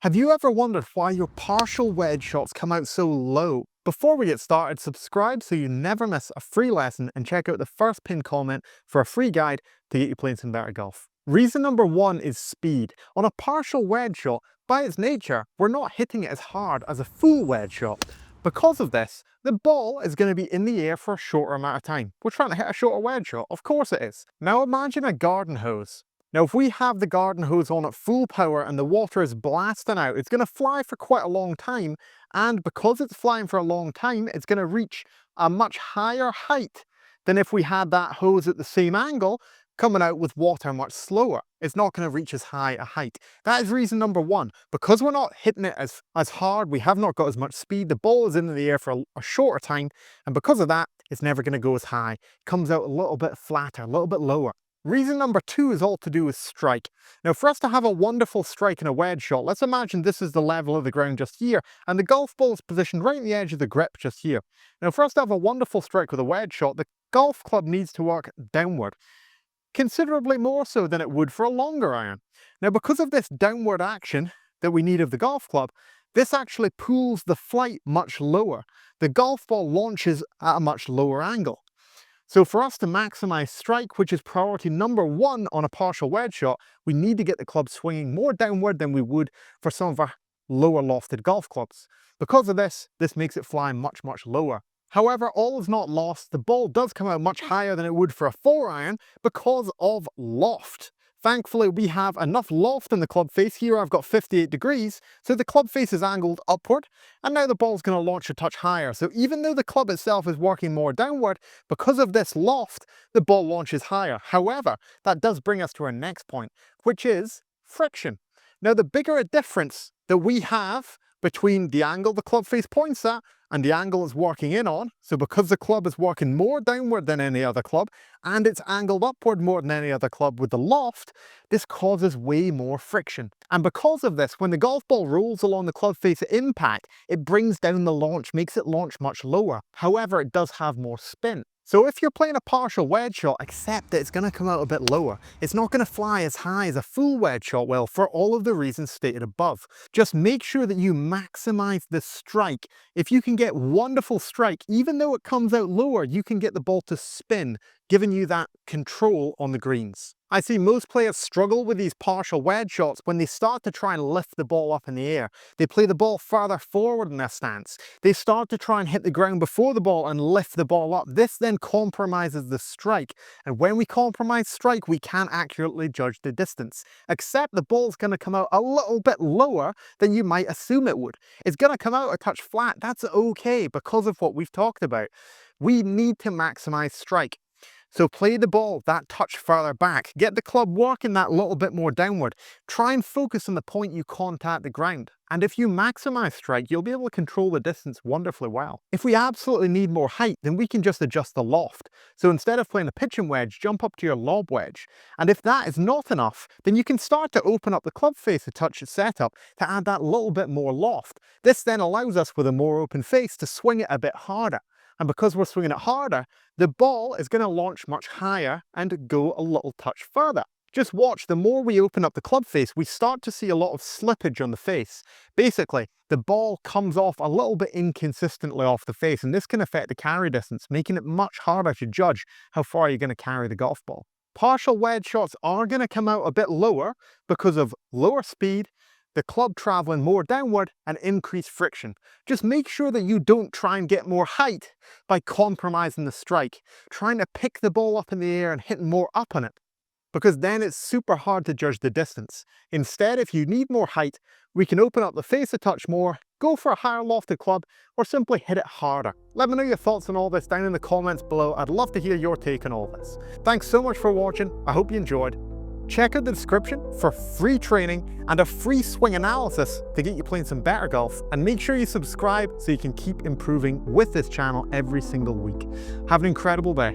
Have you ever wondered why your partial wedge shots come out so low? Before we get started, subscribe so you never miss a free lesson and check out the first pinned comment for a free guide to get you playing some better golf. Reason number one is speed. On a partial wedge shot, by its nature, we're not hitting it as hard as a full wedge shot. Because of this, the ball is going to be in the air for a shorter amount of time. We're trying to hit a shorter wedge shot, of course it is. Now imagine a garden hose. Now, if we have the garden hose on at full power and the water is blasting out, it's going to fly for quite a long time. And because it's flying for a long time, it's going to reach a much higher height than if we had that hose at the same angle coming out with water much slower. It's not going to reach as high a height. That is reason number one. Because we're not hitting it as hard, we have not got as much speed, the ball is in the air for a shorter time. And because of that, it's never going to go as high. It comes out a little bit flatter, a little bit lower. Reason number two is all to do with strike. Now, for us to have a wonderful strike in a wedge shot, let's imagine this is the level of the ground just here, and the golf ball is positioned right on the edge of the grip just here. Now, for us to have a wonderful strike with a wedge shot, the golf club needs to work downward, considerably more so than it would for a longer iron. Now, because of this downward action that we need of the golf club, this actually pulls the flight much lower. The golf ball launches at a much lower angle. So for us to maximize strike, which is priority number one on a partial wedge shot, we need to get the club swinging more downward than we would for some of our lower lofted golf clubs. Because of this, this makes it fly much, much lower. However, all is not lost. The ball does come out much higher than it would for a 4-iron because of loft. Thankfully, we have enough loft in the club face. Here I've got 58 degrees, so the club face is angled upward, and now the ball's going to launch a touch higher. So even though the club itself is working more downward, because of this loft, the ball launches higher. However, that does bring us to our next point, which is friction. Now, the bigger a difference that we have between the angle the club face points at and the angle it's working in on, so because the club is working more downward than any other club and it's angled upward more than any other club with the loft, this causes way more friction. And because of this, when the golf ball rolls along the club face at impact, it brings down the launch, makes it launch much lower. However, it does have more spin. So if you're playing a partial wedge shot, accept that it's going to come out a bit lower. It's not going to fly as high as a full wedge shot will for all of the reasons stated above. Just make sure that you maximize the strike. If you can get wonderful strike, even though it comes out lower, you can get the ball to spin, giving you that control on the greens. I see most players struggle with these partial wedge shots when they start to try and lift the ball up in the air. They play the ball further forward in their stance. They start to try and hit the ground before the ball and lift the ball up. This then compromises the strike. And when we compromise strike, we can't accurately judge the distance. Except the ball's going to come out a little bit lower than you might assume it would. It's going to come out a touch flat. That's okay because of what we've talked about. We need to maximize strike. So play the ball that touch further back. Get the club working that little bit more downward. Try and focus on the point you contact the ground. And if you maximize strike, you'll be able to control the distance wonderfully well. If we absolutely need more height, then we can just adjust the loft. So instead of playing a pitching wedge, jump up to your lob wedge. And if that is not enough, then you can start to open up the club face a touch setup to add that little bit more loft. This then allows us with a more open face to swing it a bit harder. And because we're swinging it harder, the ball is going to launch much higher and go a little touch further. Just watch, the more we open up the club face, we start to see a lot of slippage on the face. Basically, the ball comes off a little bit inconsistently off the face, and this can affect the carry distance, making it much harder to judge how far you're going to carry the golf ball. Partial wedge shots are going to come out a bit lower because of lower speed, the club traveling more downward, and increased friction. Just make sure that you don't try and get more height by compromising the strike, trying to pick the ball up in the air and hitting more up on it, because then it's super hard to judge the distance. Instead, if you need more height, we can open up the face a touch more, go for a higher lofted club, or simply hit it harder. Let me know your thoughts on all this down in the comments below. I'd love to hear your take on all this. Thanks so much for watching. I hope you enjoyed. Check out the description for free training and a free swing analysis to get you playing some better golf, and make sure you subscribe so you can keep improving with this channel every single week. Have an incredible day.